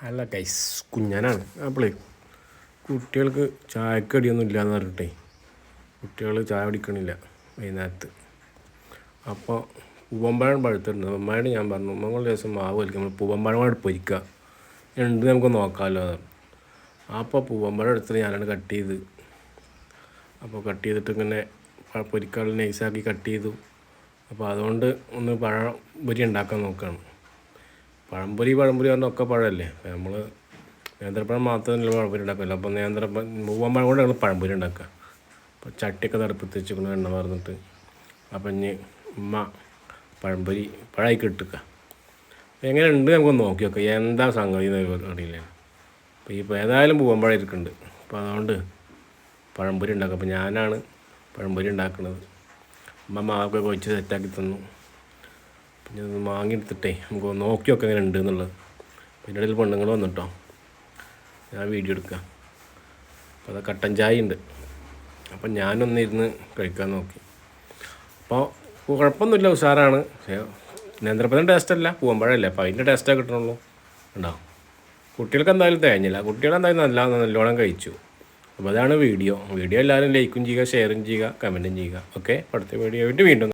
അല്ല ഗൈസ്, കുഞ്ഞനാണ്. അപ്പോളേ കുട്ടികൾക്ക് ചായക്കടിയൊന്നും ഇല്ലയെന്ന് പറഞ്ഞിട്ടേ കുട്ടികൾ ചായ കുടിക്കണില്ല വൈകുന്നേരത്ത്. അപ്പോൾ പൂവമ്പഴം പഴുത്തിട്ടുണ്ട്. അമ്മയോട് ഞാൻ പറഞ്ഞു, ഉമ്മങ്ങൾ ദിവസം മാവ് വലിക്കും, നമ്മൾ പൂവമ്പഴം പൊരിക്കുക ഉണ്ട്, നമുക്ക് നോക്കാമല്ലോ. അപ്പോൾ പൂവമ്പഴം എടുത്തിട്ട് ഞാനാണ് കട്ട് ചെയ്ത്. അപ്പോൾ കട്ട് ചെയ്തിട്ട് ഇങ്ങനെ പൊരിക്കാനുള്ള നൈസാക്കി കട്ട് ചെയ്തു. അപ്പോൾ അതുകൊണ്ട് ഒന്ന് പഴം പൊരി ഉണ്ടാക്കാൻ നോക്കുകയാണ്. പഴംപൊരി പറഞ്ഞൊക്കെ പഴമല്ലേ, നമ്മൾ നേന്ത്രപ്പഴം മാത്രമല്ല പഴംപൊരി ഉണ്ടാക്കില്ല. അപ്പോൾ പൂവമ്പഴം കൊണ്ട് ഞങ്ങൾ പഴംപൊരി ഉണ്ടാക്കുക. അപ്പോൾ ചട്ടിയൊക്കെ തടുപ്പത്ത് വെച്ചിരിക്കുന്ന എണ്ണ മറന്നിട്ട്, അപ്പം ഇനി ഉമ്മ പഴമായി ഇട്ടുക. എങ്ങനെ ഉണ്ട് നമുക്ക് നോക്കി നോക്കാം, എന്താ സംഗതി അറിയില്ല. അപ്പോൾ ഇപ്പോൾ ഏതായാലും പൂവമ്പഴം ഇരിക്കുന്നുണ്ട്. അപ്പോൾ അതുകൊണ്ട് പഴംപൊരി ഉണ്ടാക്കുക. അപ്പോൾ ഞാനാണ് പഴംപൊരി ഉണ്ടാക്കുന്നത്. അമ്മ മാവൊക്കെ വെച്ച് സെറ്റാക്കി തന്നു. പിന്നെ ഒന്ന് വാങ്ങിയെടുത്തിട്ടേ നമുക്ക് നോക്കി നോക്കാം എങ്ങനെ ഉണ്ട് എന്നുള്ളത്. പിന്നെ ഇടയിൽ പെണ്ണുങ്ങൾ വന്നിട്ടോ, ഞാൻ വീഡിയോ എടുക്കുക. അപ്പോൾ അത് കട്ടൻ ചായ ഉണ്ട്. അപ്പം ഞാനൊന്നിരുന്ന് കഴിക്കാൻ നോക്കി. അപ്പോൾ കുഴപ്പമൊന്നുമില്ല, ഉഷാറാണ്. പക്ഷേ നേന്ത്രപ്പഴം ടേസ്റ്റല്ല, പൂവമ്പഴമല്ലേ, അപ്പോൾ അതിൻ്റെ ടേസ്റ്റേ കിട്ടണുള്ളൂ. ഉണ്ടാവും. കുട്ടികൾക്ക് എന്തായാലും തേഞ്ഞില്ല, കുട്ടികളെന്തായാലും നല്ലോണം കഴിച്ചു. അപ്പോൾ അതാണ് വീഡിയോ എല്ലാവരും ലൈക്കും ചെയ്യുക, ഷെയറും ചെയ്യുക, കമൻറ്റും ചെയ്യുക. ഓക്കെ, അടുത്ത വീഡിയോ ആയിട്ട് വീണ്ടും